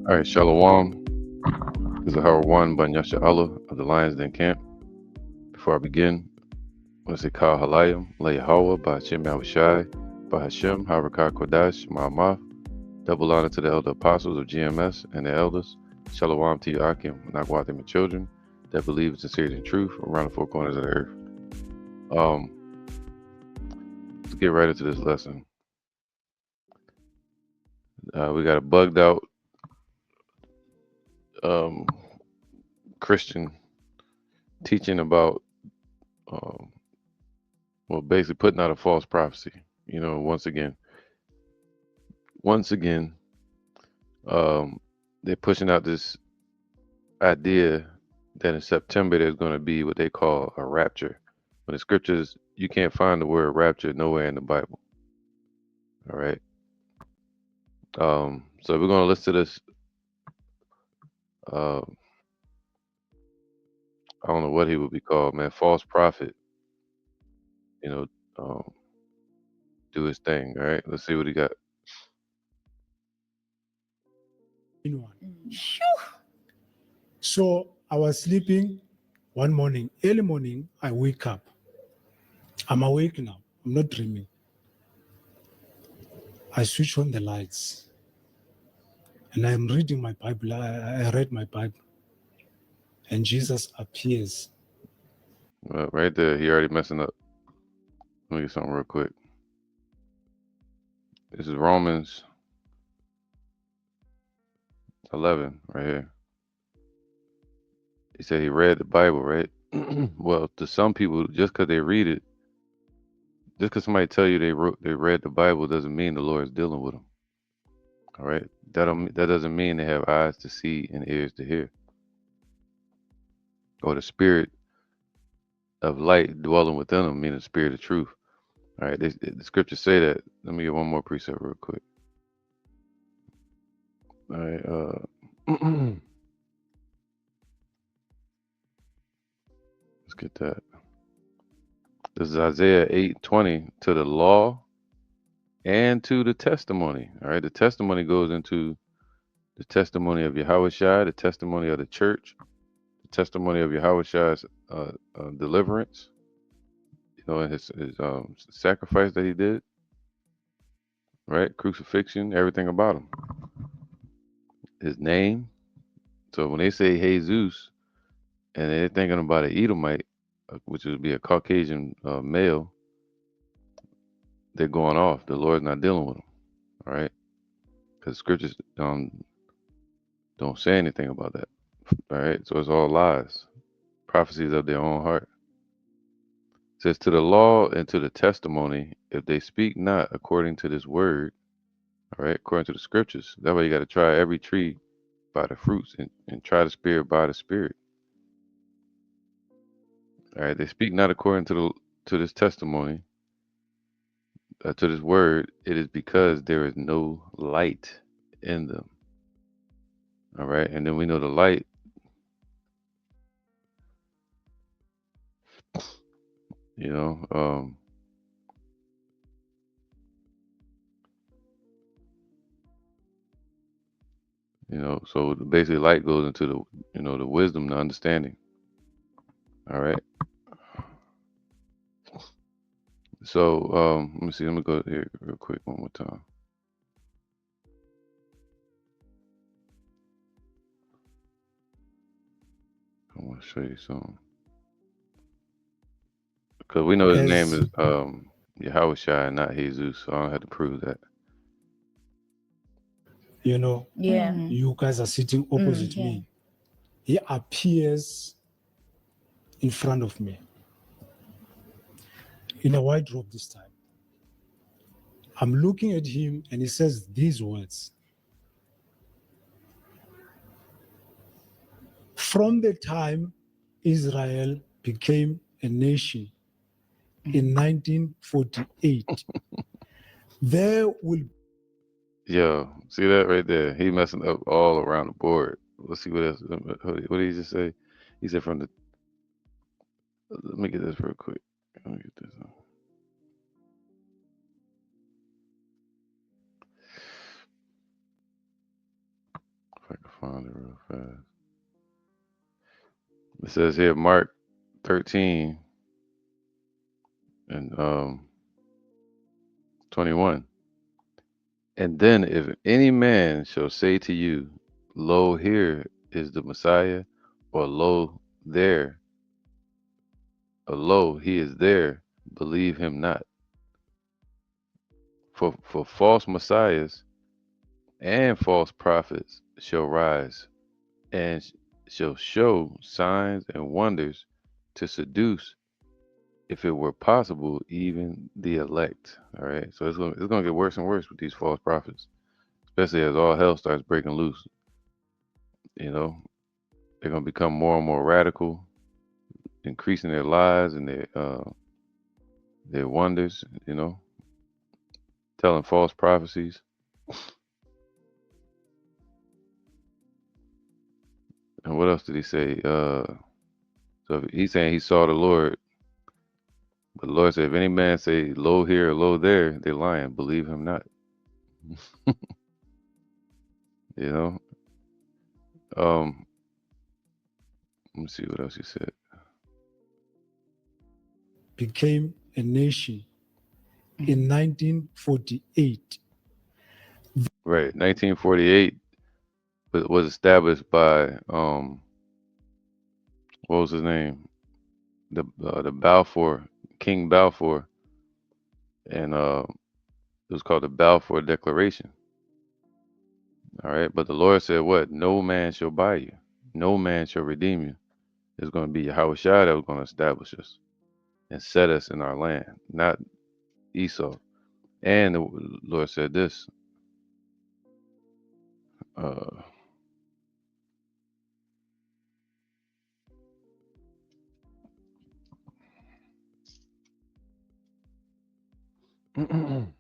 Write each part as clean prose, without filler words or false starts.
All right, Shalom. This is Howard One by Yasha Allah of the Lions Den Camp. Before I begin, I want to say Kal Halayim, La Yahweh, by Hashem Yahushai, by Hashem, Harakah Kodash, Ma'amah. Double honor to the elder apostles of GMS and the elders. Shalom to you, Akim, Nagwatim, and children that believe in sincerity and truth around the four corners of the earth. Let's get right into this lesson. We got a bugged out Christian teaching about, basically putting out a false prophecy. You know, once again, they're pushing out this idea that in September there's going to be what they call a rapture. When the scriptures, you can't find the word rapture nowhere in the Bible. All right. So we're going to listen to this. I don't know what he would be called, man. False prophet. You know, do his thing. All right. Let's see what he got. So I was sleeping one morning, early morning, I wake up. I'm awake now. I'm not dreaming. I switch on the lights and I'm reading my Bible. I read my Bible and Jesus appears. Right there, he already messing up. Let me get something real quick. This is Romans 11 right here. He said he read the Bible, right? Well, to some people, just because they read it, just because somebody tell you they read the Bible doesn't mean the Lord is dealing with them. All right, that doesn't mean they have eyes to see and ears to hear, or the spirit of light dwelling within them, meaning the spirit of truth. All right, the scriptures say that. Let me get one more precept real quick. All right, let's get that. This is Isaiah 8:20. To the law and to the testimony. All right, the testimony goes into the testimony of Yahushua, the testimony of the church, the testimony of Yahushua's deliverance, you know, and his sacrifice that he did, right? Crucifixion, everything about him. His name. So when they say Jesus and they're thinking about an Edomite, which would be a Caucasian male, they're going off. The Lord's not dealing with them, all right? Because scriptures don't say anything about that, all right? So it's all lies, prophecies of their own heart. It says, to the law and to the testimony, if they speak not according to this word, all right, according to the scriptures. That way you got to try every tree by the fruits and try the spirit by the spirit. All right, they speak not according to this testimony, to this word. It is because there is no light in them. All right, and then we know the light. You know, so basically light goes into the wisdom, the understanding. All right. So let me see. Let me go here real quick one more time. I want to show you something because we know his name is Yahushua, not Jesus. So I don't have to prove that. You know, you guys are sitting opposite me. He appears in front of me in a white robe this time. I'm looking at him and he says these words. From the time Israel became a nation in 1948, there will. Yo, see that right there? He messing up all around the board. Let's see what else. What did he just say? He said from the. Let me get this real quick. Let me get this. If I find it real fast. It says here, Mark 13 and 21. And then if any man shall say to you, lo, here is the Messiah, or lo, there, or lo, he is there, believe him not. For false messiahs and false prophets shall rise and shall show signs and wonders to seduce, if it were possible, even the elect. All right. So it's gonna get worse and worse with these false prophets, especially as all hell starts breaking loose. You know, they're gonna become more and more radical, increasing their lies and their wonders. Telling false prophecies. And what else did he say? So he's saying he saw the Lord, but the Lord said, if any man say, lo here or lo there, they're lying. Believe him not. You know. Um, Let me see what else he said. Became a nation in 1948. Right, 1948 was established by what was his name? The Balfour, King Balfour, and it was called the Balfour Declaration. All right, but the Lord said, "What? No man shall buy you, no man shall redeem you. It's going to be Yahweh Shai that was going to establish us and set us in our land, not Esau." And the Lord said this. Uh, one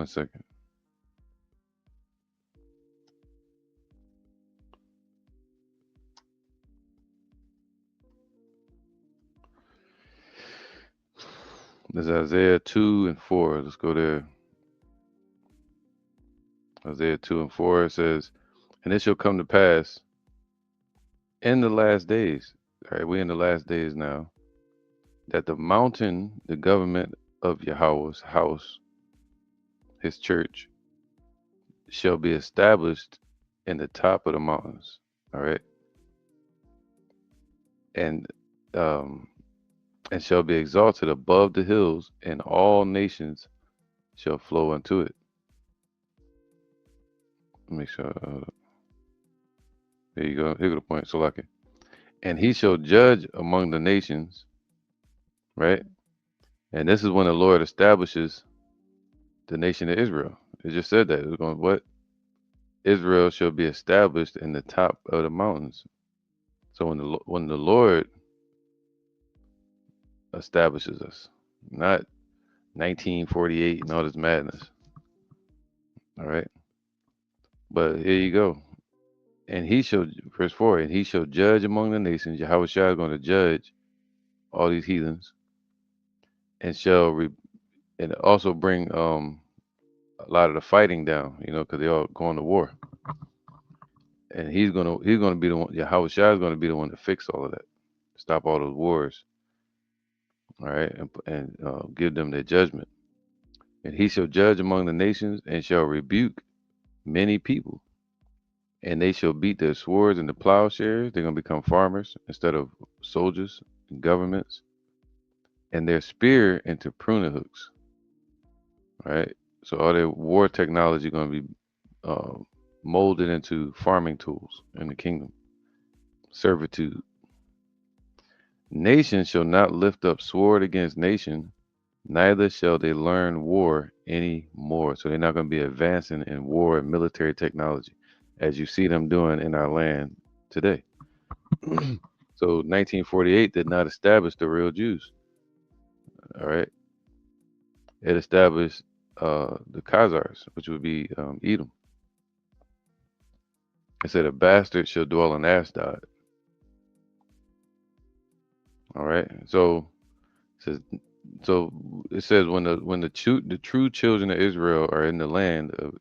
second. There's Isaiah 2 and 4. Let's go there. Isaiah 2 and 4 says, and it shall come to pass in the last days, all right, we're in the last days now, that the mountain, the government of Yahweh's house, his church, shall be established in the top of the mountains. All right. And um and shall be exalted above the hills, and all nations shall flow unto it. Let me make sure. There you go. Here go the point. So like it. And he shall judge among the nations, right? And this is when the Lord establishes the nation of Israel. It just said that. It was going, what? Israel shall be established in the top of the mountains. So when the Lord establishes us, not 1948 and all this madness. All right. But here you go. And he shall, verse 4, and he shall judge among the nations. Yahweh Shai is going to judge all these heathens, and and also bring a lot of the fighting down, because they all going to war. And he's gonna be the one. Yahweh Shai is going to be the one to fix all of that, stop all those wars. All right, and give them their judgment. And he shall judge among the nations, and shall rebuke many people, and they shall beat their swords into plowshares. They're gonna become farmers instead of soldiers and governments, and their spear into pruning hooks. Right. So all their war technology gonna be uh, molded into farming tools in the kingdom. Servitude. Nation shall not lift up sword against nation, neither shall they learn war any more. So they're not going to be advancing in war and military technology as you see them doing in our land today. So 1948 did not establish the real Jews. All right. It established the Khazars, which would be Edom. It said a bastard shall dwell in Ashdod. All right. It says so it says when the true children of Israel are in the land are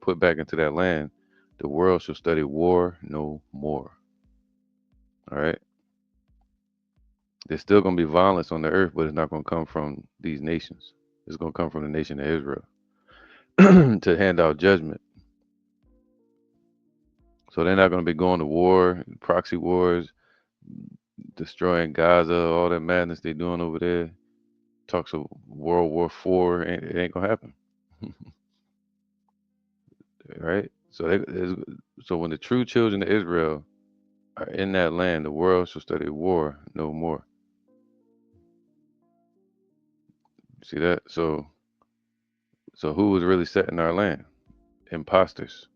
put back into that land, the world shall study war no more. All right. There's still going to be violence on the earth, but it's not going to come from these nations. It's going to come from the nation of Israel to hand out judgment. So they're not going to be going to war, proxy wars, destroying Gaza, all that madness they're doing over there. Talks of World War IV, it ain't going to happen. Right? So when the true children of Israel are in that land, the world shall study war no more. See that? So who was really setting our land? Imposters.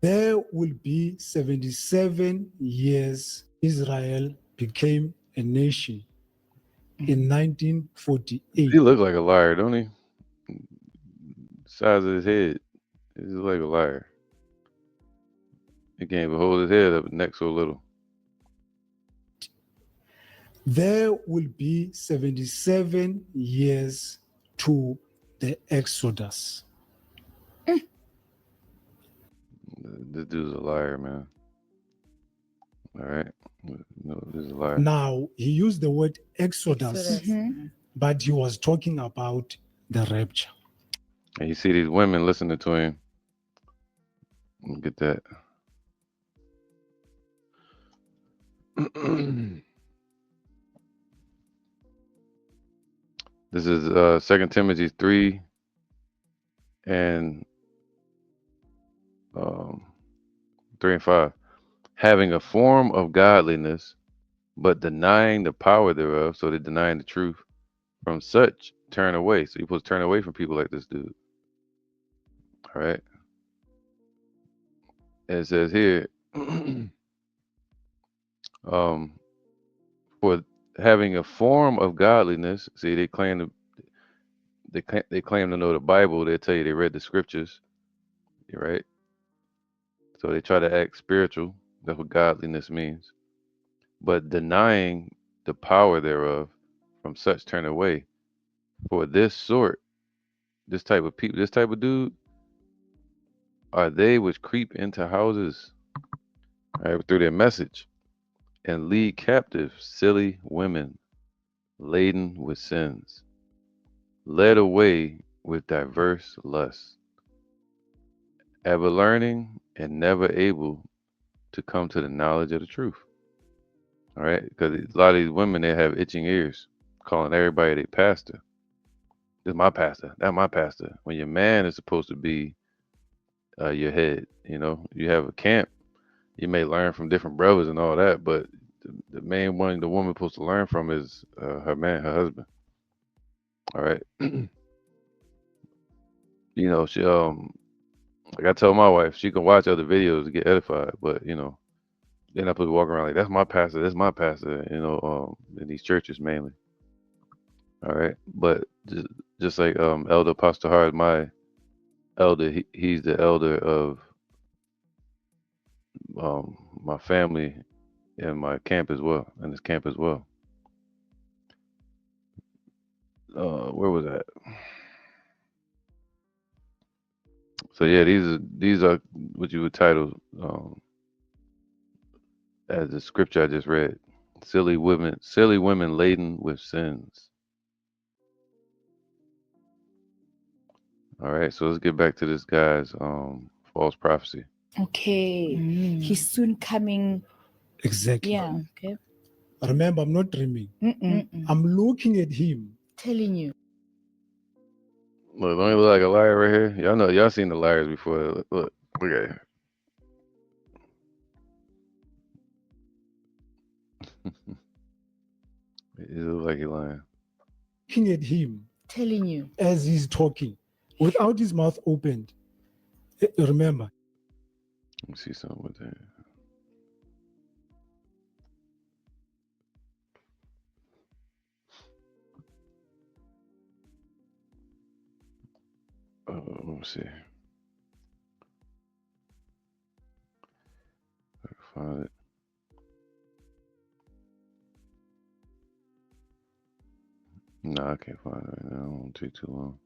There will be 77 years Israel became a nation in 1948. He look like a liar, don't he? Size of his head. He's like a liar. He can't even hold his head up, neck so little. There will be 77 years to the Exodus. This dude's a liar, man. All right. No, this is a liar. Now, he used the word Exodus, but he was talking about the rapture. And you see these women listening to him. Get that. This is 2 Timothy 3 and 3 and 5. Having a form of godliness, but denying the power thereof, so they're denying the truth. From such turn away. So you're supposed to turn away from people like this dude. All right. And it says here, um, for having a form of godliness. See, they claim to know the Bible. They tell you they read the scriptures, right? So they try to act spiritual. That's what godliness means. But denying the power thereof, from such turn away. For this sort, this type of people, this type of dude, are they which creep into houses, right, through their message, and lead captive silly women laden with sins, led away with diverse lusts, ever learning and never able to come to the knowledge of the truth. All right, because a lot of these women, they have itching ears, calling everybody their pastor. This is my pastor. That's my pastor. When your man is supposed to be your head, you have a camp. You may learn from different brothers and all that, but the main one the woman supposed to learn from is her man, her husband. All right. She like I tell my wife, she can watch other videos to get edified, but they're not supposed to walk around like that's my pastor, that's my pastor, in these churches mainly. All right. But just like Elder Pastor Hard, my elder, he's the elder of my family and my camp as well, and his camp as well. Where was that? So yeah, these are what you would title as the scripture I just read. Silly women laden with sins. All right, so let's get back to this guy's false prophecy. Okay. He's soon coming. Exactly. Yeah. Okay. Remember, I'm not dreaming. I'm looking at him. Telling you. Look, don't he look like a liar right here? Y'all seen the liars before. Look at him. He looks like he's lying. Looking at him. Telling you. As he's talking, without his mouth opened. Remember. Let me see something with that. Let me see. I can find it. No, I can't find it right now. It won't take too long.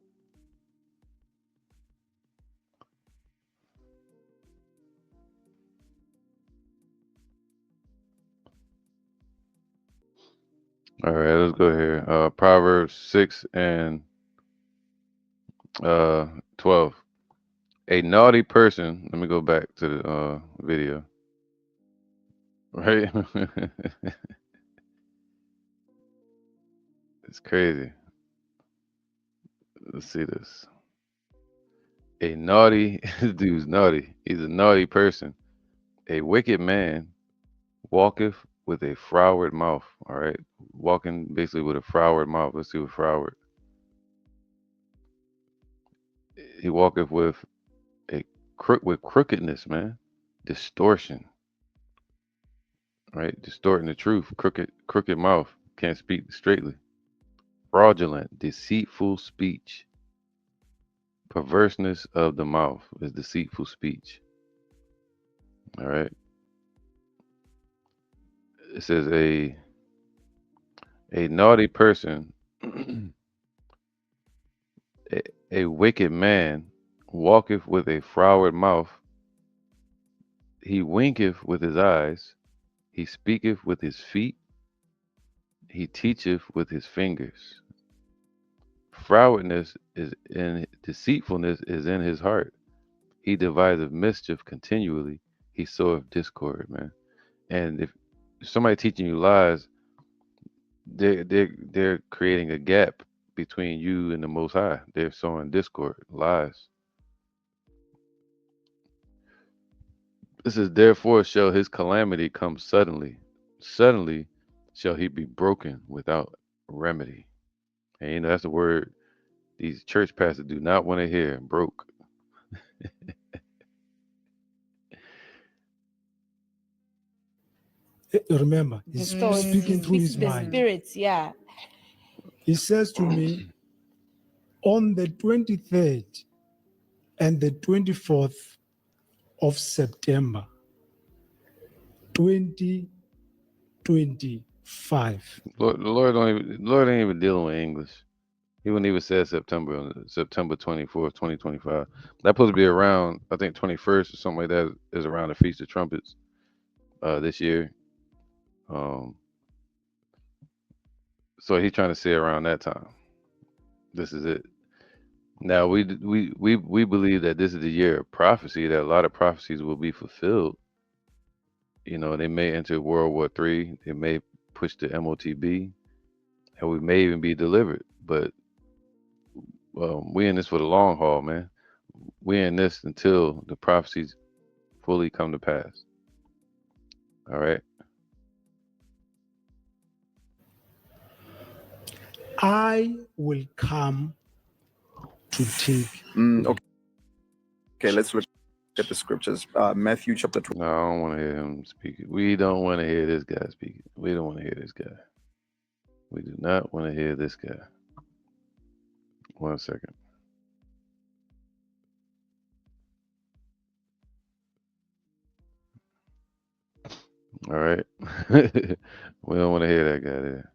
All right, let's go here. Proverbs 6 and uh 12. A naughty person. Let me go back to the video. Right? It's crazy. Let's see this. A naughty this dude's naughty. He's a naughty person. A wicked man walketh with a froward mouth. All right. Walking basically with a froward mouth. Let's see what froward. He walketh with a with crookedness, man. Distortion. Right? Distorting the truth. Crooked mouth. Can't speak straightly. Fraudulent, deceitful speech. Perverseness of the mouth is deceitful speech. All right. It says a naughty person, a, a wicked man, walketh with a froward mouth. He winketh with his eyes. He speaketh with his feet. He teacheth with his fingers. Frowardness is in deceitfulness is in his heart. He deviseth mischief continually. He soweth discord, man. And if somebody teaching you lies, they're creating a gap between you and the Most High. They're sowing discord, lies. This is therefore shall his calamity come suddenly. Suddenly shall he be broken without remedy. And you know that's the word these church pastors do not want to hear. Broke. Remember, he's So it's, speaking through his the mind. spirits, yeah. He says to me, on the 23rd and the 24th of September, 2025. Lord ain't even dealing with English. He wouldn't even say September 24th, 2025. That's supposed to be around, I think 21st or something like that is around the Feast of Trumpets this year. Um, so he's trying to say around that time. This is it. Now we believe that this is the year of prophecy, that a lot of prophecies will be fulfilled. You know, they may enter World War III, they may push the MOTB, and we may even be delivered. But we in this for the long haul, man. We in this until the prophecies fully come to pass. All right. I will come to take. Okay, let's look at the scriptures. Matthew chapter 12. No, I don't want to hear him speak. We don't want to hear this guy speak. We don't want to hear this guy. We do not want to hear this guy. 1 second. All right. We don't want to hear that guy there.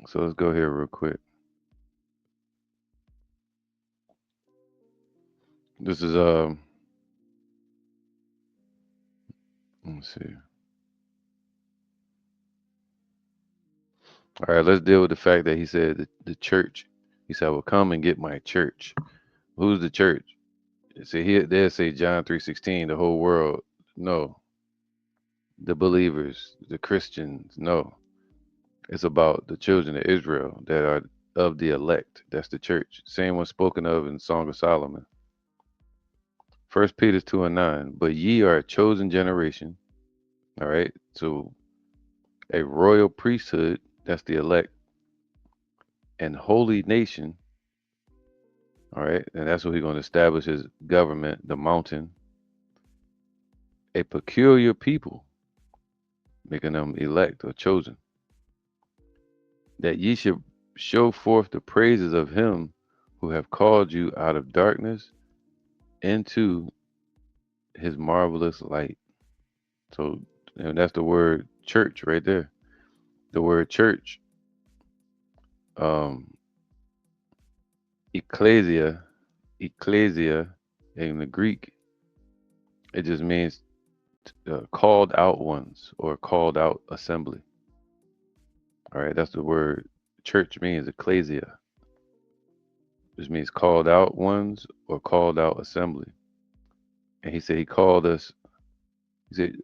So let's go here real quick. This is let's see. All right, let's deal with the fact that he said the church. He said, "I will come and get my church." Who's the church? See here, they say John 3:16, the whole world. No, the believers, the Christians. No, it's about the children of Israel that are of the elect. That's the church. Same one spoken of in Song of Solomon. 1 Peter 2:9. But ye are a chosen generation. All right, so a royal priesthood. That's the elect, and holy nation. All right, and that's what he's going to establish his government, the mountain. A peculiar people, making them elect or chosen, that ye should show forth the praises of him who have called you out of darkness into his marvelous light. So, and that's the word church right there. The word church, um, ecclesia, ecclesia in the Greek, it just means called out ones or called out assembly. All right, that's the word church means, ecclesia, which means called out ones or called out assembly. And he said he called us, he said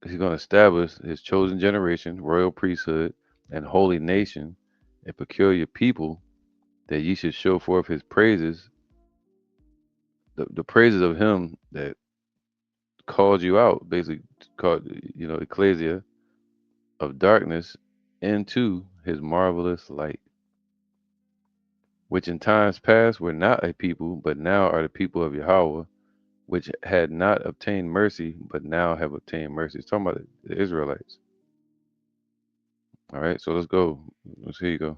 he's going to establish his chosen generation, royal priesthood, and holy nation, a peculiar people, that ye should show forth his praises, the praises of him that called you out, basically called, ecclesia of darkness into his marvelous light, which in times past were not a people, but now are the people of Yahweh, which had not obtained mercy, but now have obtained mercy. It's talking about the Israelites. All right, so let's go. Here you go.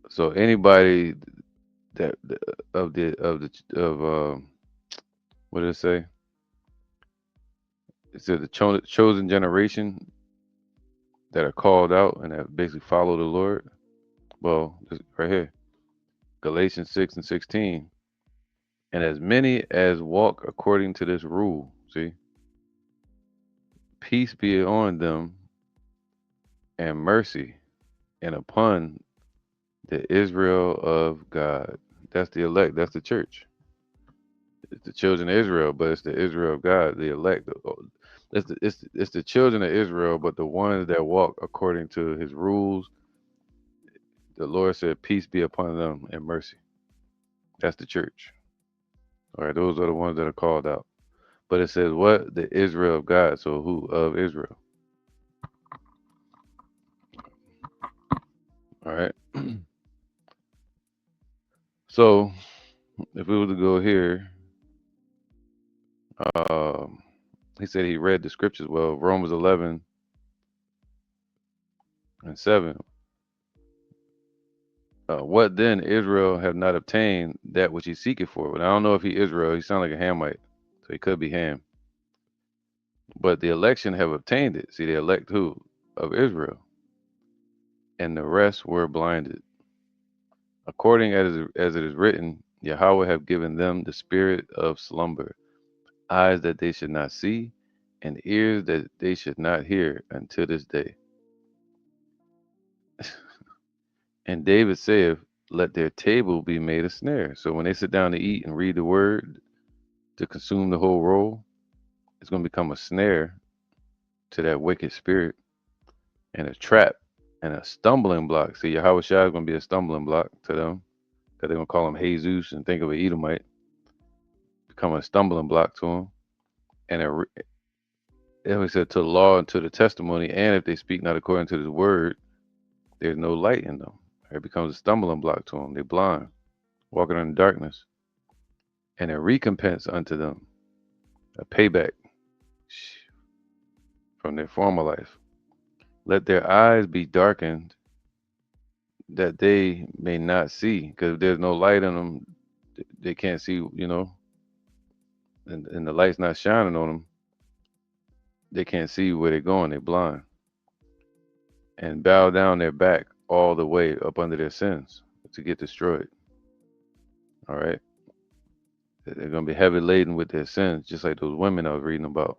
So anybody that what did it say? It said the chosen generation that are called out and that basically follow the Lord. Well, this, right here, Galatians 6:16. And as many as walk according to this rule, see, peace be on them and mercy and upon the Israel of God. That's the elect. That's the church. It's the children of Israel, but it's the Israel of God, the elect. It's the children of Israel, but the ones that walk according to his rules. The Lord said, peace be upon them and mercy. That's the church. All right, those are the ones that are called out. But it says what? The Israel of God. So who of Israel? All right. So if we were to go here, um, he said he read the scriptures well. Romans 11:7. What then Israel have not obtained that which he seeketh for? But I don't know if he Israel. He sounds like a Hamite, so he could be Ham. But the election have obtained it. See, the elect who? Of Israel. And the rest were blinded. According as it is written, Yahweh have given them the spirit of slumber, eyes that they should not see, and ears that they should not hear until this day. And David saith, let their table be made a snare. So when they sit down to eat and read the word to consume the whole roll, it's going to become a snare to that wicked spirit and a trap and a stumbling block. See, Yahweh Shai is going to be a stumbling block to them because they're going to call him Jesus and think of an Edomite, become a stumbling block to him. And he said, to the law and to the testimony, and if they speak not according to the word, there's no light in them. It becomes a stumbling block to them. They're blind, walking in darkness. And a recompense unto them, a payback from their former life. Let their eyes be darkened that they may not see, because if there's no light in them, they can't see, and the light's not shining on them, they can't see where they're going, they're blind. And bow down their back all the way up under their sins to get destroyed. All right. They're going to be heavy laden with their sins, just like those women I was reading about.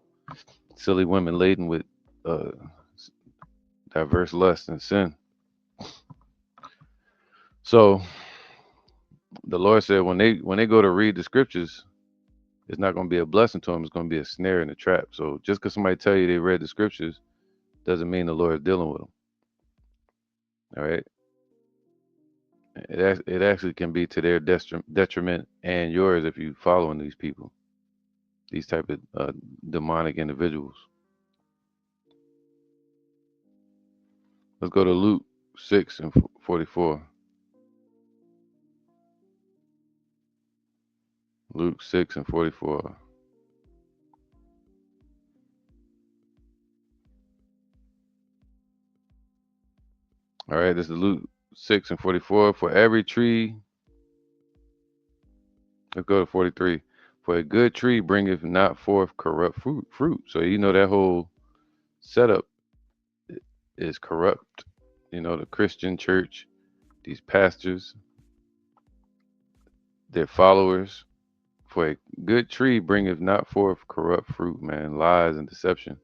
Silly women laden with diverse lust and sin. So the Lord said when they go to read the scriptures, it's not going to be a blessing to them. It's going to be a snare and a trap. So just because somebody tell you they read the scriptures doesn't mean the Lord is dealing with them. All right. It actually can be to their detriment and yours if you following these people, these type of demonic individuals. Let's go to Luke 6:44. Luke 6:44. All right, this is Luke 6:44. For every tree, let's go to 43. For a good tree bringeth not forth corrupt fruit. So that whole setup is corrupt. The Christian church, these pastors, their followers. For a good tree bringeth not forth corrupt fruit, man. Lies and deception.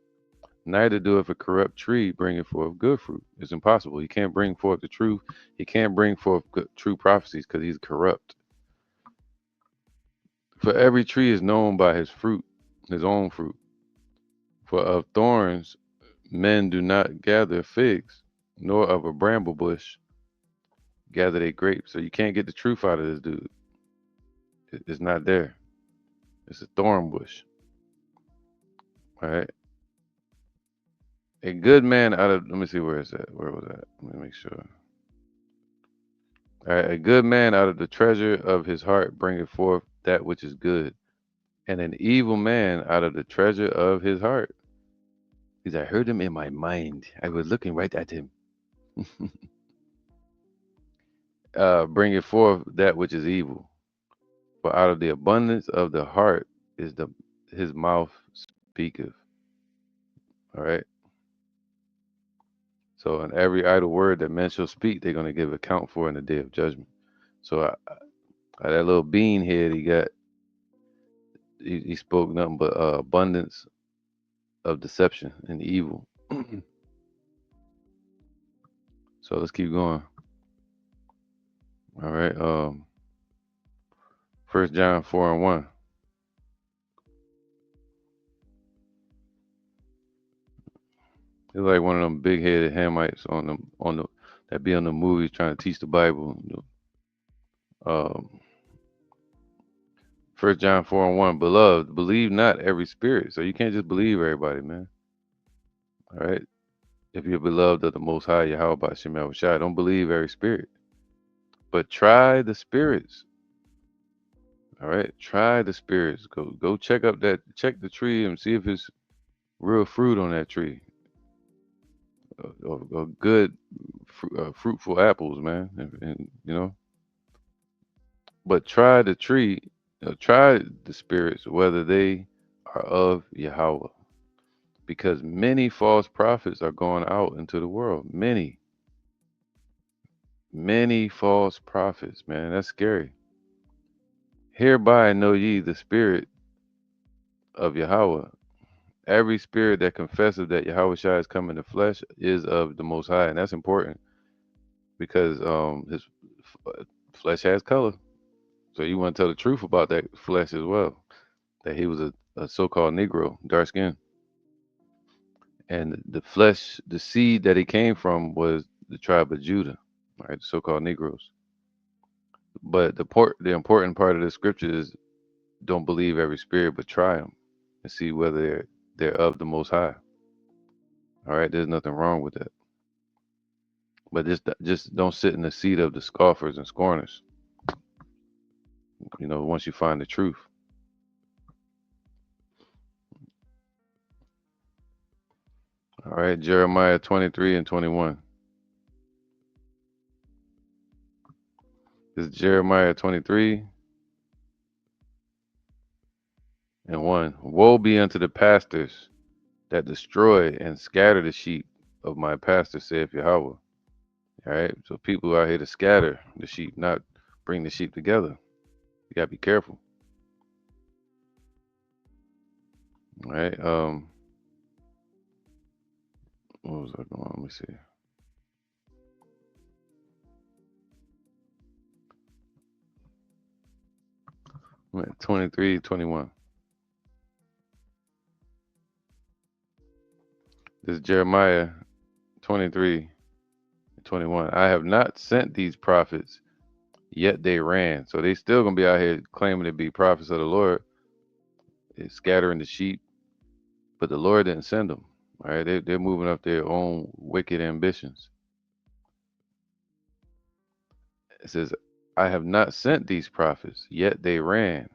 Neither doeth a corrupt tree bringeth forth good fruit. It's impossible. He can't bring forth the truth. He can't bring forth true prophecies because he's corrupt. For every tree is known by his fruit, his own fruit. For of thorns men do not gather figs, nor of a bramble bush gather they grapes. So you can't get the truth out of this dude. It's not there. It's a thorn bush. All right. A good man out of, let me see where it's at. Where was that? Let me make sure. All right. A good man out of the treasure of his heart bringeth forth that which is good, and an evil man out of the treasure of his heart. Because I heard him in my mind. I was looking right at him. Bringeth forth that which is evil. For out of the abundance of the heart is the his mouth speaketh. All right. So in every idle word that men shall speak, they're going to give account for in the day of judgment. So that little bean head he got, he spoke nothing but abundance of deception and evil. So let's keep going. All right. 1 John 4:1. It's like one of them big headed Hamites on the that be on the movies trying to teach the Bible. Um, 1 John 4:1. Beloved, believe not every spirit. So you can't just believe everybody, man. All right. If you're beloved of the Most High, Yahweh Ba'Shem Yahushua, don't believe every spirit, but try the spirits. All right, try the spirits. Go check the tree and see if it's real fruit on that tree, or good fruitful apples, man. And but try the tree, try the spirits whether they are of Yahweh, because many false prophets are going out into the world. Many false prophets, man. That's scary. Hereby know ye the spirit of Yahweh. Every spirit that confesses that Yahweh Shai is come in the flesh is of the Most High, and that's important because his flesh has color. So you want to tell the truth about that flesh as well. That he was a so-called Negro, dark skin, and the flesh, the seed that he came from was the tribe of Judah, right? The so-called Negroes. But the important part of the scripture is don't believe every spirit, but try them and see whether they're of the Most High. All right, there's nothing wrong with that. But just don't sit in the seat of the scoffers and scorners. Once you find the truth. All right, Jeremiah 23:21. This is Jeremiah 23:1. Woe be unto the pastors that destroy and scatter the sheep of my pastor, saith Yahweh. All right, so people are here to scatter the sheep, not bring the sheep together. You gotta be careful. All right. What was I going on? Let me see. I'm at 23:21. This is Jeremiah 23:21. I have not sent these prophets, yet they ran. So they still gonna be out here claiming to be prophets of the Lord, scattering the sheep, but the Lord didn't send them. All right, they're moving up their own wicked ambitions. It says, I have not sent these prophets, yet they ran.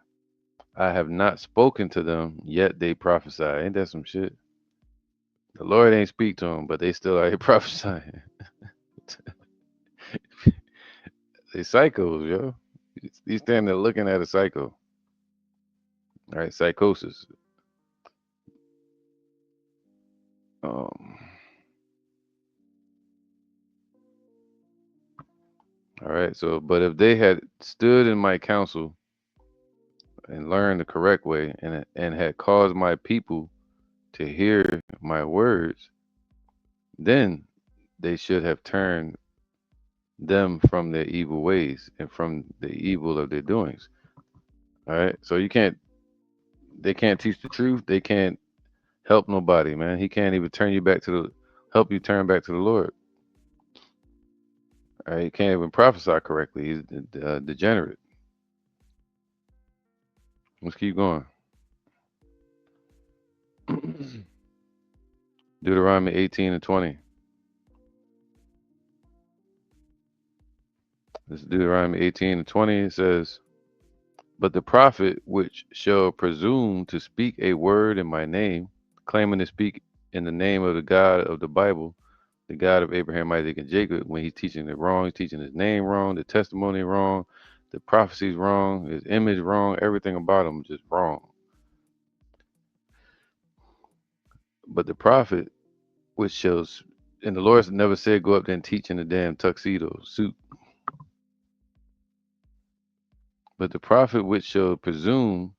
I have not spoken to them, yet they prophesy. Ain't that some shit? The Lord ain't speak to them, but they still out here prophesying. They psychos, yo. He's standing there looking at a psycho. All right, psychosis. All right, so, but if they had stood in my counsel and learned the correct way and had caused my people to hear my words, then they should have turned them from their evil ways and from the evil of their doings. All right. So they can't teach the truth. They can't help nobody, man. He can't even help you turn back to the Lord. All right. He can't even prophesy correctly. He's degenerate. Let's keep going. Deuteronomy 18 and 20. This is Deuteronomy 18 and 20. It says, but the prophet which shall presume to speak a word in my name, claiming to speak in the name of the God of the Bible, the God of Abraham, Isaac, and Jacob, when he's teaching it wrong, he's teaching his name wrong, the testimony wrong, the prophecy's wrong, his image wrong, everything about him just wrong. But the prophet which shall, and the Lord never said go up there and teach in a damn tuxedo suit. But the prophet which shall presume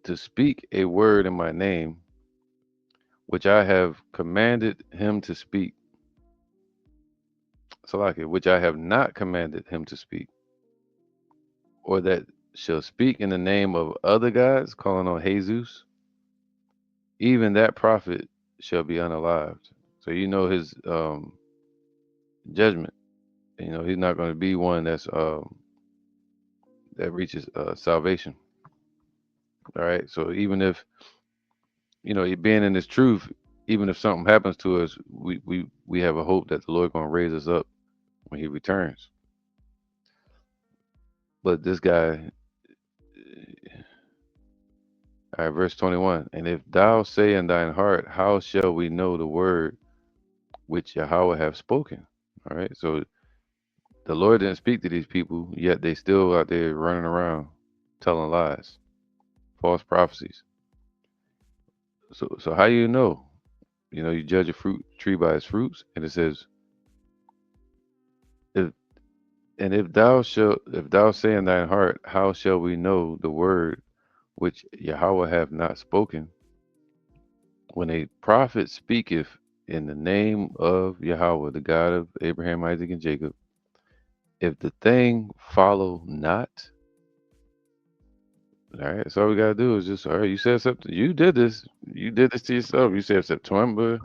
to speak a word in my name, which I have commanded him to speak. Salaki, which I have not commanded him to speak, or that shall speak in the name of other gods, calling on Jesus, even that prophet shall be unalived. So you know his judgment. You know he's not going to be one that reaches salvation. All right. So even if being in this truth, even if something happens to us, we have a hope that the Lord going to raise us up when He returns. But this guy, all right, verse 21. And if thou say in thine heart, how shall we know the word which Yahweh have spoken? All right. So the Lord didn't speak to these people, yet they still out there running around telling lies, false prophecies. So how you know? You know, you judge a fruit tree by its fruits, and it says, if if thou say in thine heart, how shall we know the word which Yahweh have not spoken? When a prophet speaketh in the name of Yahweh, the God of Abraham, Isaac, and Jacob, if the thing follow not, all right, so all we gotta do is just, all right, you said something, you did this to yourself. You said September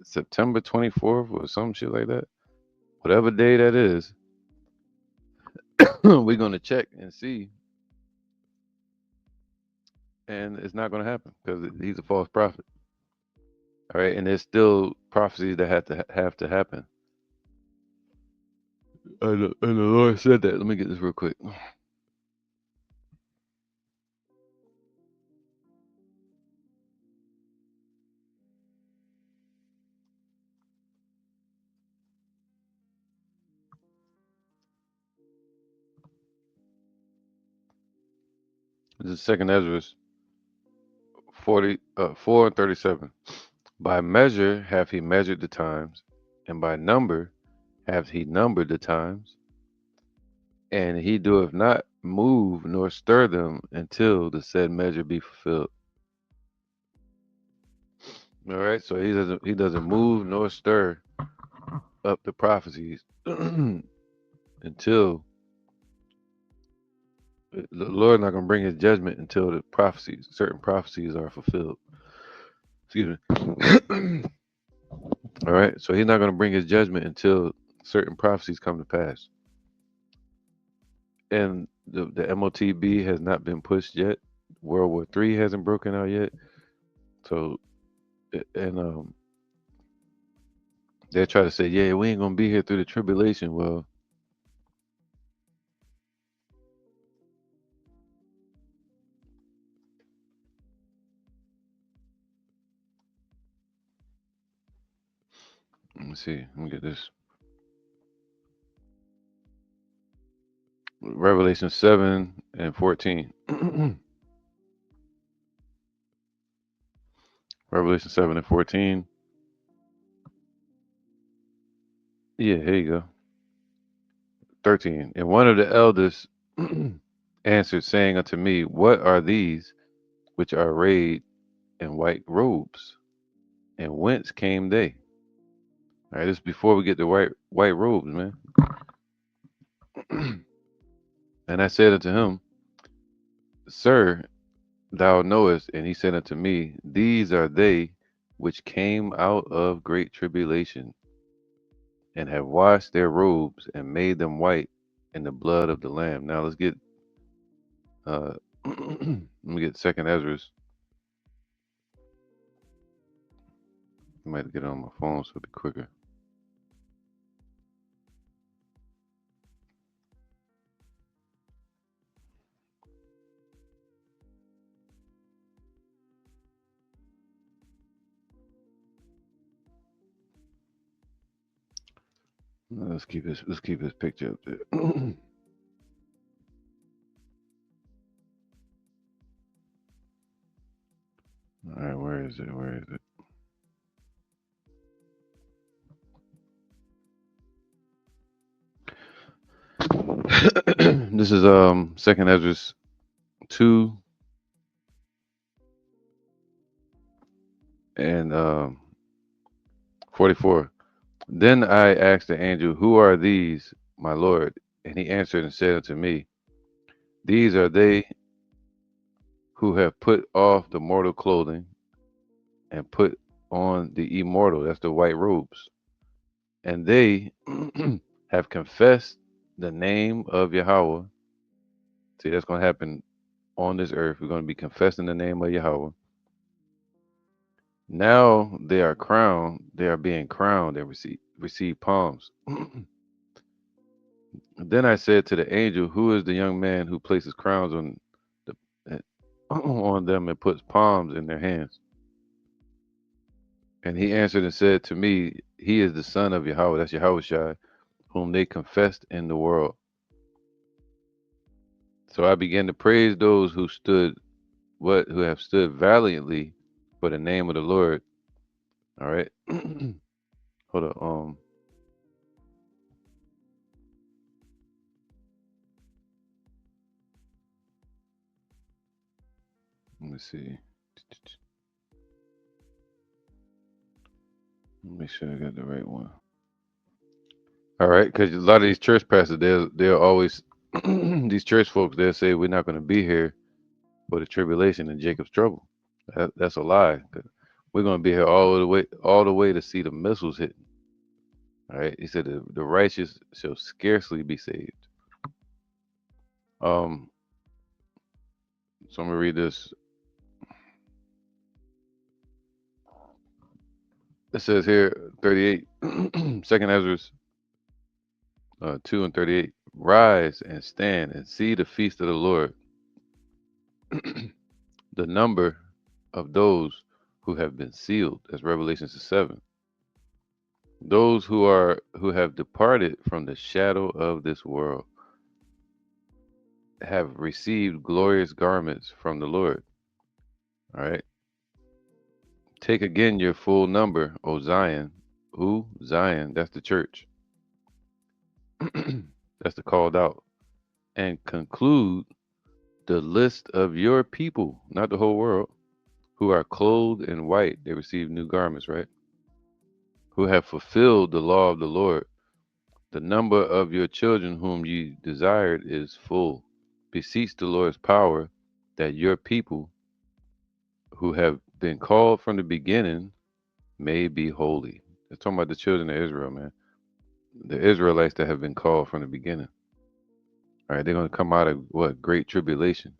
24th or some shit like that. Whatever day that is, we're gonna check and see, and it's not gonna happen because he's a false prophet. All right, and there's still prophecies that have to happen. And the Lord said that. Let me get this real quick. This is Second Ezra 4 and 37. By measure hath he measured the times, and by number hath he numbered the times, and he doeth not move nor stir them until the said measure be fulfilled. All right, so he doesn't move nor stir up the prophecies until the Lord not gonna bring His judgment until certain prophecies are fulfilled. Excuse me. All right, so He's not gonna bring His judgment until certain prophecies come to pass. And the MOTB has not been pushed yet. World War III hasn't broken out yet. So, and they try to say, yeah, we ain't gonna be here through the tribulation. Well, let me see. Let me get this. Revelation 7 and 14. Revelation 7 and 14. Yeah, here you go. 13. And one of the elders answered, saying unto me, what are these which are arrayed and white robes. And whence came they? All right, this is before we get to white robes, man. And I said unto him, Sir, thou knowest. And he said unto me, These are they which came out of great tribulation, and have washed their robes and made them white in the blood of the Lamb. Now let's get let me get Second Ezra's. I might get it on my phone so it'll be quicker. Let's keep this picture up there. All right, where is it? Where is it? This is Second Ezra's 2 and 44. Then I asked the angel, Who are these, my Lord? And he answered and said unto me, These are they who have put off the mortal clothing and put on the immortal, that's the white robes. And they have confessed the name of Yahweh. See, that's going to happen on this earth. We're going to be confessing the name of Yahweh. Now they are crowned, they are being crowned and receive palms. Then I said to the angel, Who is the young man who places crowns on the on them and puts palms in their hands? And he answered and said to me, He is the son of Yahweh, that's Yahweh, whom they confessed in the world. So I began to praise those who who have stood valiantly for the name of the Lord. All right. Hold on. Let me see. Make sure I got the right one. All right, because a lot of these church pastors, they'll always these church folks, they'll say we're not going to be here for the tribulation and Jacob's trouble. That's a lie. 'Cause we're going to be here all the way to see the missiles hitting. All right, he said the righteous shall scarcely be saved. So I'm gonna read this. It says here, 38, Second Ezra's 2 and 38. Rise and stand and see the feast of the Lord. The number of those who have been sealed, as Revelation 7. Those who have departed from the shadow of this world have received glorious garments from the Lord. All right. Take again your full number, O Zion. Who? Zion. That's the church. That's the called out. And conclude the list of your people, not the whole world, who are clothed in white. They receive new garments, right? Who have fulfilled the law of the Lord. The number of your children whom you desired is full. Beseech the Lord's power that your people who have been called from the beginning may be holy. It's talking about the children of Israel, man. The Israelites that have been called from the beginning. All right, they're going to come out of what? Great tribulation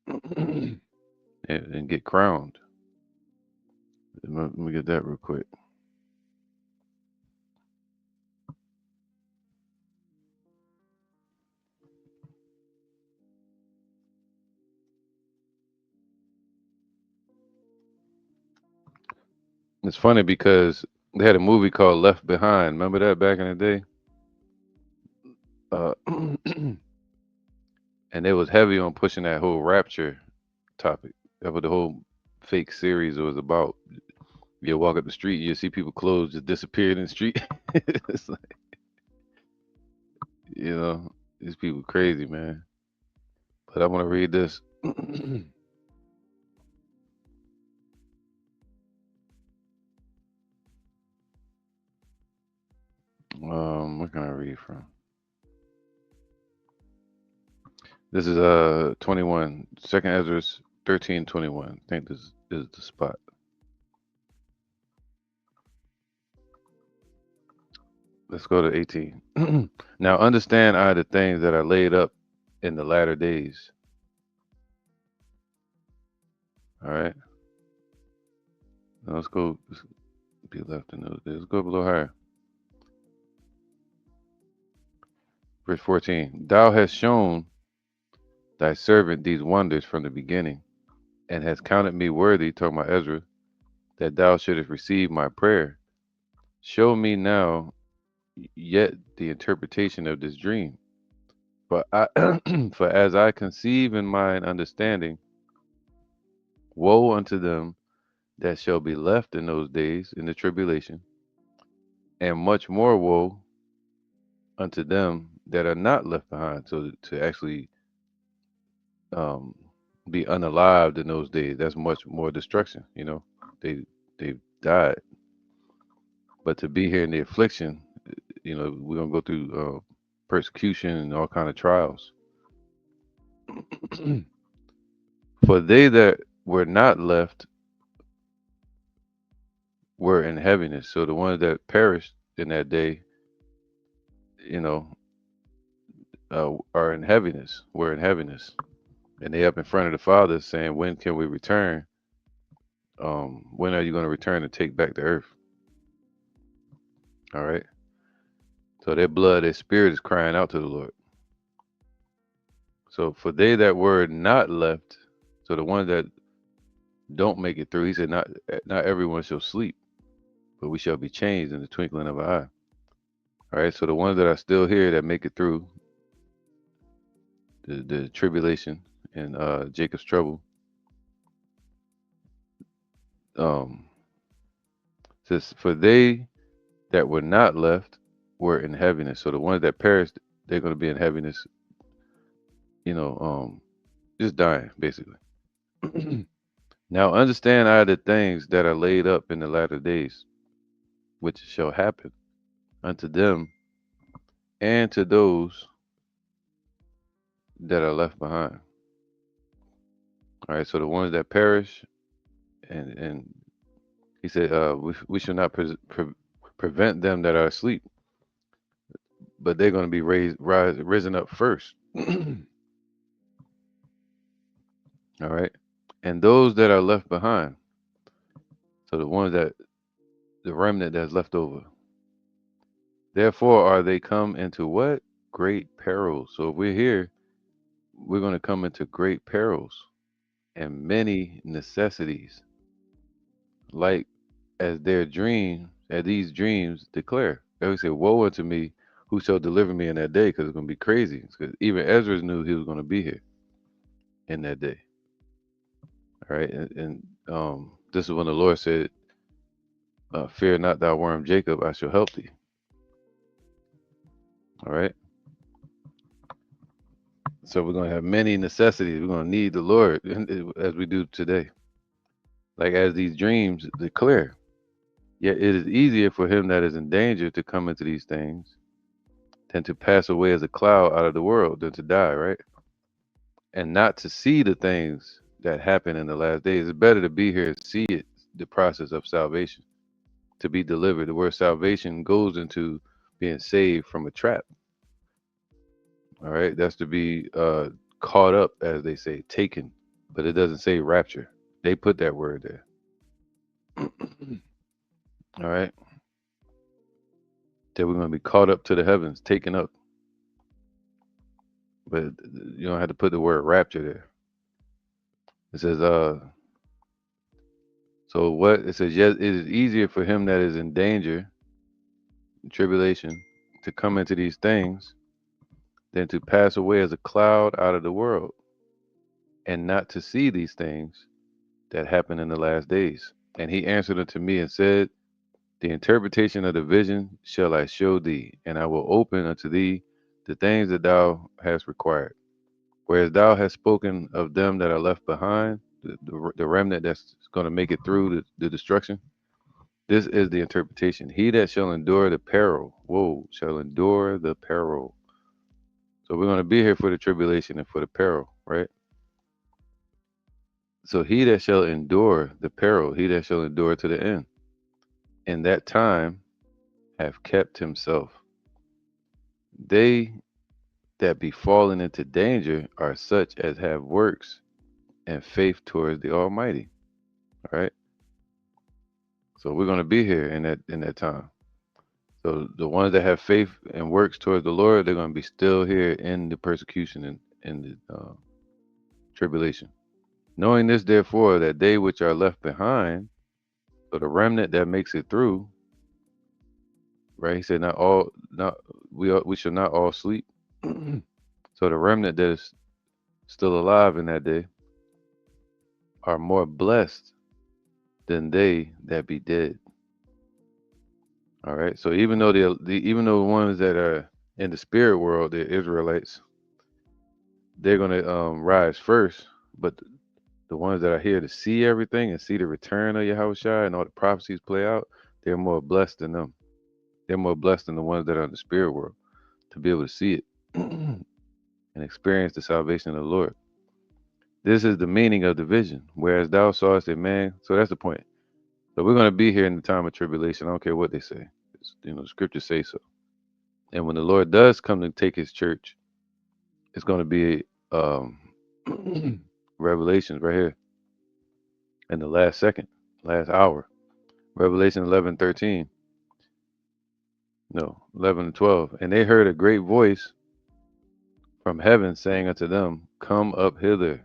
and get crowned. Let me get that real quick. It's funny because they had a movie called Left Behind. Remember that back in the day? And it was heavy on pushing that whole rapture topic. That was the whole fake series it was about. You walk up the street, you see people clothes just disappeared in the street. It's like, these people crazy, man. But I want to read this. can I read from? This is 21. Second Ezra 13:21. I think this is the spot. Let's go to 18. Now understand I the things that are laid up in the latter days. All right. Now let's go. Let's be left in those days. Let's go a little higher. Verse 14. Thou hast shown thy servant these wonders from the beginning, and hast counted me worthy, talking about Ezra, that thou shouldest receive my prayer. Show me now yet the interpretation of this dream. For I, for as I conceive in mine understanding, woe unto them that shall be left in those days in the tribulation, and much more woe unto them that are not left behind. So to actually um, be unalived in those days, that's much more destruction. You know, they died, but to be here in the affliction, you know, we're gonna go through persecution and all kind of trials. For they that were not left were in heaviness. So the ones that perished in that day, you know, are in heaviness. Were in heaviness, and they up in front of the Father saying, "When can we return? When are you going to return and take back the earth?" All right. So their blood, their spirit is crying out to the Lord. So for they that were not left, so the ones that don't make it through, he said, not everyone shall sleep, but we shall be changed in the twinkling of an eye. All right. So the ones that are still here that make it through the tribulation and Jacob's trouble, um, says, for they that were not left were in heaviness. So the ones that perished, they're going to be in heaviness, you know, just dying, basically. Now understand I the things that are laid up in the latter days, which shall happen unto them and to those that are left behind. All right, so the ones that perish, and he said, we shall not prevent them that are asleep, but they're going to be risen up first. All right, and those that are left behind, so the ones that the remnant that's left over. Therefore are they come into what? Great perils. So if we're here, we're going to come into great perils and many necessities, like as these dreams declare. They would say, woe unto me, who shall deliver me in that day? Because it's going to be crazy. Because even Ezra knew he was going to be here in that day. All right. And this is when the Lord said, fear not thou worm Jacob, I shall help thee. All right. So we're going to have many necessities. We're going to need the Lord as we do today. Like as these dreams declare. Yet it is easier for him that is in danger to come into these things than to pass away as a cloud out of the world, than to die, right? And not to see the things that happen in the last days. It's better to be here and see it, the process of salvation, to be delivered. The word salvation goes into being saved from a trap. All right. That's to be caught up, as they say, taken. But it doesn't say rapture. They put that word there. All right. That we're going to be caught up to the heavens, taken up. But you don't have to put the word rapture there. It says, so what it says, yes, it is easier for him that is in danger, tribulation, to come into these things than to pass away as a cloud out of the world and not to see these things that happen in the last days. And he answered unto me and said, the interpretation of the vision shall I show thee, and I will open unto thee the things that thou hast required. Whereas thou hast spoken of them that are left behind, the remnant that's going to make it through the destruction, this is the interpretation. He that shall endure the peril whoa, shall endure the peril. So we're going to be here for the tribulation and for the peril, right? So he that shall endure the peril, he that shall endure to the end, in that time have kept himself. They that be fallen into danger are such as have works and faith towards the Almighty. All right. So we're going to be here in that time. So the ones that have faith and works towards the Lord, they're going to be still here in the persecution and in the tribulation. Knowing this, therefore, that they which are left behind, so the remnant that makes it through, right? He said, not we shall not all sleep. So the remnant that is still alive in that day are more blessed than they that be dead. All right. So even though even though the ones that are in the spirit world, the Israelites, they're gonna rise first, but the ones that are here to see everything and see the return of Yahushua and all the prophecies play out, they're more blessed than them. They're more blessed than the ones that are in the spirit world to be able to see it and experience the salvation of the Lord. This is the meaning of the vision. Whereas thou sawest a man, so that's the point. So we're going to be here in the time of tribulation. I don't care what they say. The scriptures say so. And when the Lord does come to take his church, it's going to be um, Revelations right here in the last second, last hour. Revelation 11:13. No, 11 and 12. And they heard a great voice from heaven saying unto them, come up hither.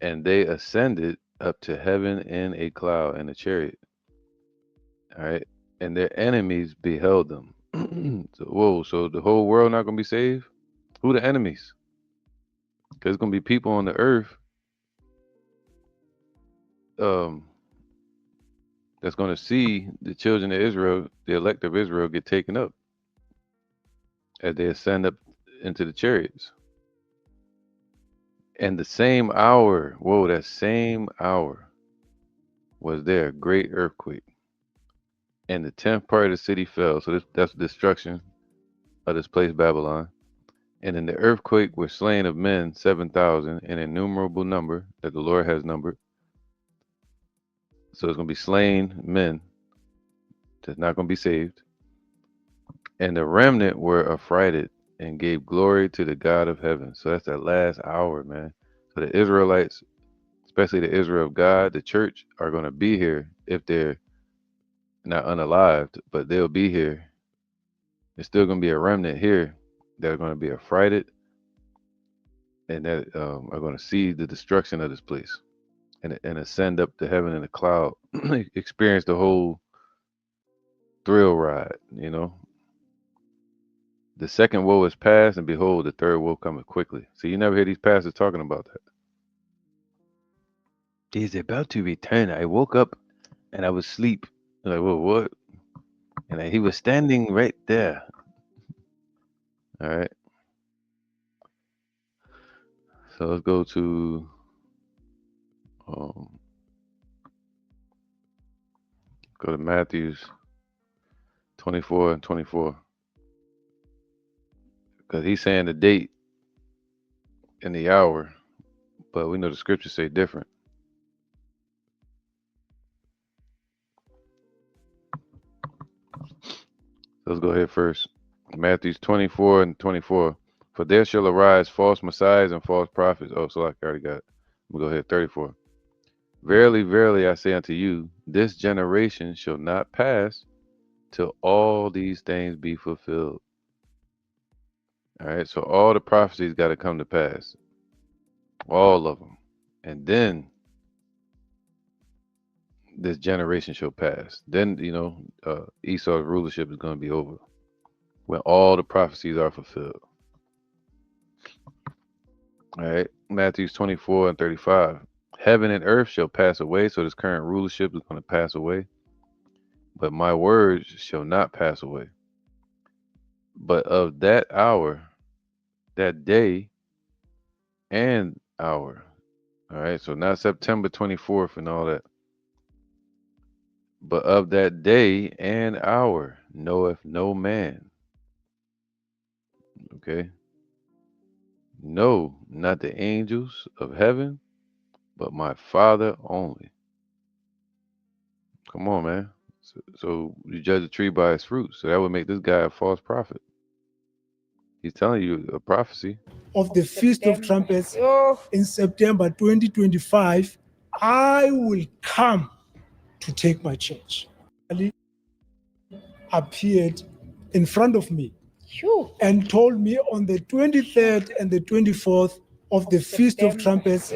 And they ascended up to heaven in a cloud and a chariot. All right. And their enemies beheld them. So the whole world not going to be saved? Who the enemies? Because there's going to be people on the earth um, that's going to see the children of Israel, the elect of Israel, get taken up as they ascend up into the chariots. And the same hour, that same hour was there a great earthquake. And the 10th part of the city fell. So that's destruction of this place, Babylon. And in the earthquake were slain of men 7,000, an innumerable number that the Lord has numbered. So it's going to be slain men that's not going to be saved. And the remnant were affrighted and gave glory to the God of heaven. So that's that last hour, man. So the Israelites, especially the Israel of God, the church, are going to be here if they're not unalived, but they'll be here. There's still going to be a remnant here that are going to be affrighted and that are going to see the destruction of this place and ascend up to heaven in a cloud, experience the whole thrill ride. The second woe is past, and behold, the third woe cometh quickly. So you never hear these pastors talking about that. He's about to return. I woke up and I was asleep. I'm like, whoa, what? And he was standing right there. All right. So let's go to um, Matthew's 24 and 24. Because he's saying the date and the hour, but we know the scriptures say different. Let's go ahead first. Matthew's 24 and 24. For there shall arise false messiahs and false prophets. Oh, so I already got it. We'll go ahead. 34. Verily, verily, I say unto you, this generation shall not pass till all these things be fulfilled. All right. So all the prophecies got to come to pass. All of them. And then this generation shall pass. Then, Esau's rulership is going to be over when all the prophecies are fulfilled. All right. Matthew 24 and 35. Heaven and earth shall pass away. So this current rulership is going to pass away. But my words shall not pass away. But of that hour, that day and hour. All right. So not September 24th and all that. But of that day and hour knoweth no man. Okay. No, not the angels of heaven, but my Father only. Come on, man. So you judge a tree by its fruit. So that would make this guy a false prophet. He's telling you a prophecy. Of the Feast of Trumpets in September 2025, I will come to take my church. He appeared in front of me Phew. and told me on the 23rd and the 24th of the Feast of Trumpets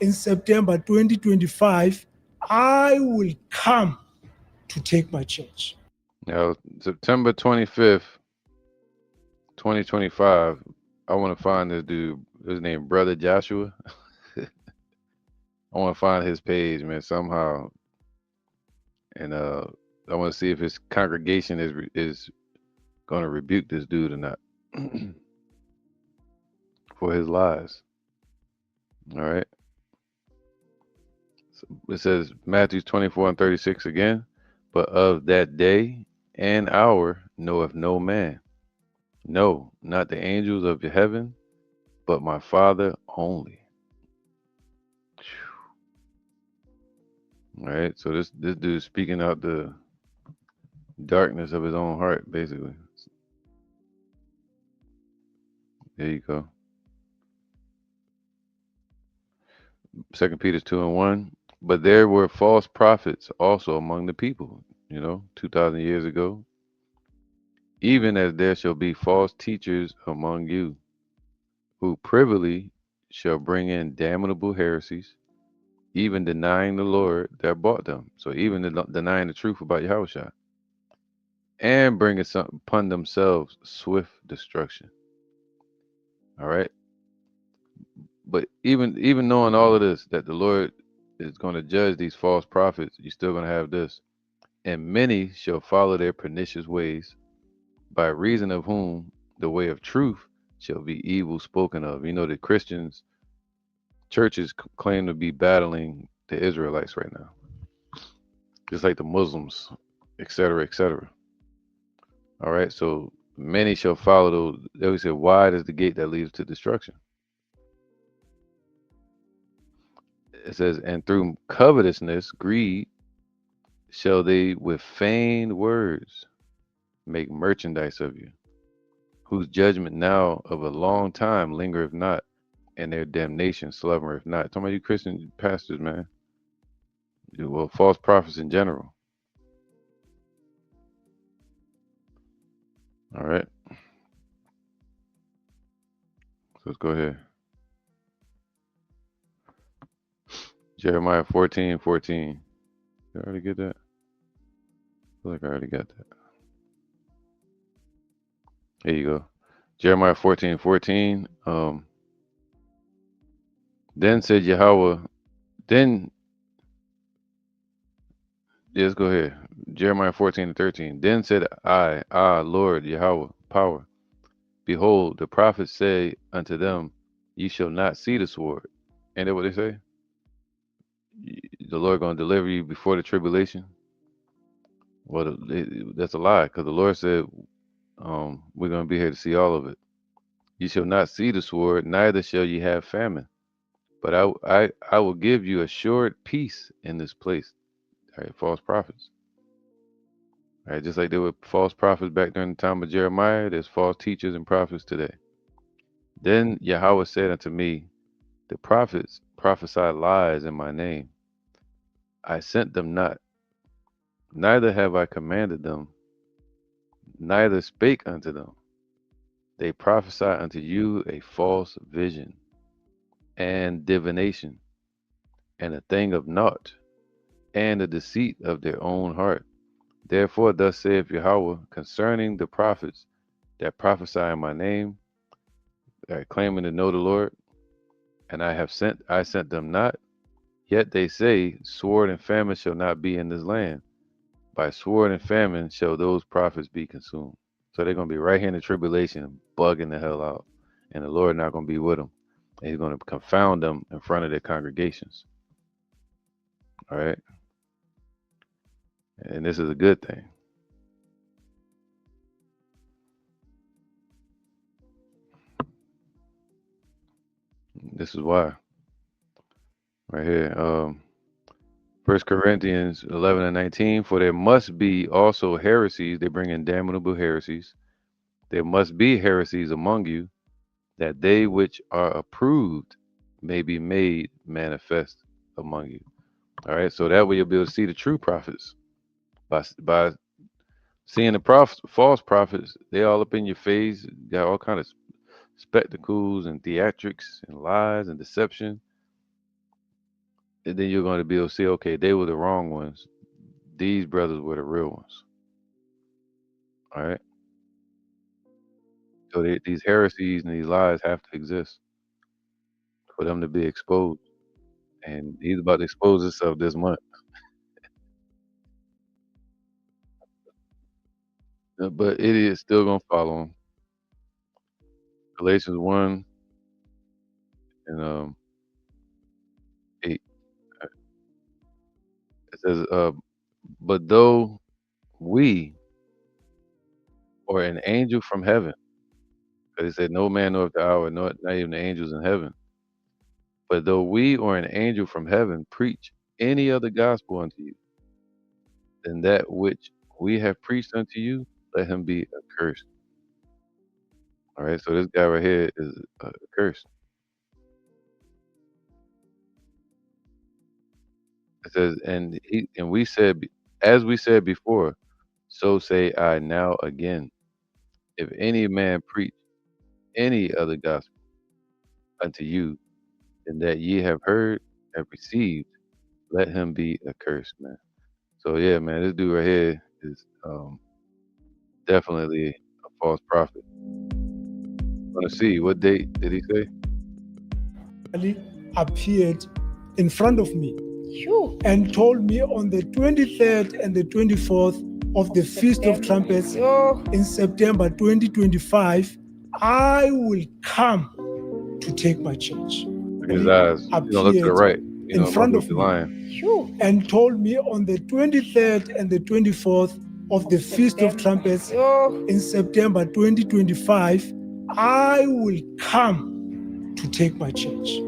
in September 2025, I will come to take my church. Now, September 25th, 2025, I want to find this dude. His name, Brother Joshua. I want to find his page, man, somehow. And I want to see if his congregation is going to rebuke this dude or not for his lies. All right. So it says Matthew 24 and 36 again. But of that day and hour knoweth no man. No, not the angels of heaven, but my Father only. All right. So this dude is speaking out the darkness of his own heart, basically. There you go. 2 Peter 2 and 1. But there were false prophets also among the people, 2,000 years ago, even as there shall be false teachers among you, who privily shall bring in damnable heresies, even denying the Lord that bought them. So even denying the truth about Yahushua, and bringing upon themselves swift destruction. All right. But even knowing all of this, that the Lord is going to judge these false prophets, you're still going to have this. And many shall follow their pernicious ways, by reason of whom the way of truth shall be evil spoken of. You know that Christians, churches claim to be battling the Israelites right now, just like the Muslims, etc., etc. All right, so many shall follow those. They always say, wide is the gate that leads to destruction. It says, and through covetousness, greed, shall they with feigned words make merchandise of you, whose judgment now of a long time lingereth not, and their damnation slumbereth not. Talking about you Christian pastors, man. Well, false prophets in general. All right. So let's go ahead. Jeremiah 14:14. Did I already get that? I feel like I already got that. Here you go. Jeremiah 14:14. Then said Yahweh, then, let's go ahead. Jeremiah 14:13. Then said I, Lord Yahweh, power. Behold, the prophets say unto them, ye shall not see the sword. Ain't that what they say? The Lord going to deliver you before the tribulation? Well, that's a lie, because the Lord said, we're going to be here to see all of it. You shall not see the sword, neither shall ye have famine. But I will give you assured peace in this place. All right, false prophets. All right, just like there were false prophets back during the time of Jeremiah, there's false teachers and prophets today. Then Yahweh said unto me, the prophets prophesy lies in my name. I sent them not, neither have I commanded them, neither spake unto them. They prophesy unto you a false vision and divination, and a thing of naught, and the deceit of their own heart. Therefore, thus saith Yahweh concerning the prophets that prophesy in my name, that are claiming to know the Lord, and I sent them not. Yet they say, sword and famine shall not be in this land. By sword and famine shall those prophets be consumed. So they're going to be right here in the tribulation, bugging the hell out. And the Lord not going to be with them. And he's going to confound them in front of their congregations. All right. And this is a good thing. This is why. Right here. 1 Corinthians 11 and 19. For there must be also heresies. They bring in damnable heresies. There must be heresies among you, that they which are approved may be made manifest among you. All right. So that way you'll be able to see the true prophets. By seeing the false prophets, they all up in your face, got all kind of spectacles and theatrics and lies and deception. And then you're going to be able to see, okay, they were the wrong ones. These brothers were the real ones. All right. So these heresies and these lies have to exist for them to be exposed. And he's about to expose himself this month. But it is still going to follow him. Galatians 1 and 8. It says, but though we or an angel from heaven, because it said, no man knoweth the hour, not even the angels in heaven. But though we or an angel from heaven preach any other gospel unto you than that which we have preached unto you, let him be accursed. All right, so this guy right here is accursed. It says, and we said, as we said before, so say I now again. If any man preach any other gospel unto you than that ye have heard, have received, let him be accursed, man. So yeah, man, this dude right here is definitely a false prophet. Want to see what date did he say? Appeared in front of me Phew. and told me on the 23rd and the 24th of the Feast of Trumpets in September 2025, I will come to take my church. Look at his eyes. You know, look to the right. You In know, front look of the me. lion. Phew. And told me on the 23rd and the 24th of the Feast of Trumpets in September 2025, I will come to take my church.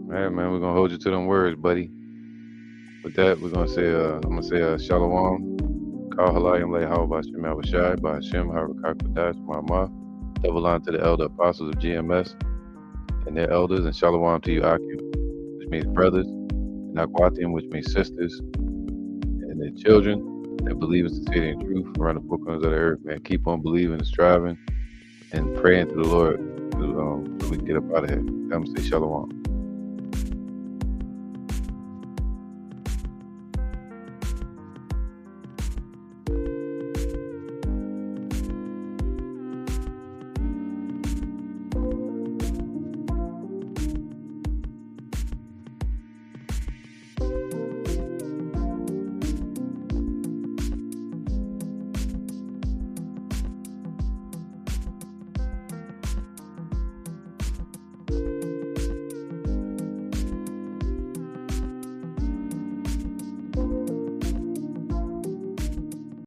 Man, we're gonna hold you to them words, buddy. With that, we're gonna say, I'm gonna say, Shalom, Kal Halayim Le Hawabashim Abashai, Bahashim Harakakadash Mama, double on to the elder apostles of GMS and their elders, and Shalom to you, Akim, which means brothers, and Akwatim, which means sisters, and their children that believe in sincerity and truth around the four corners of the earth, man. Keep on believing and striving and praying to the Lord so we can get up out of here. Come say Shalom.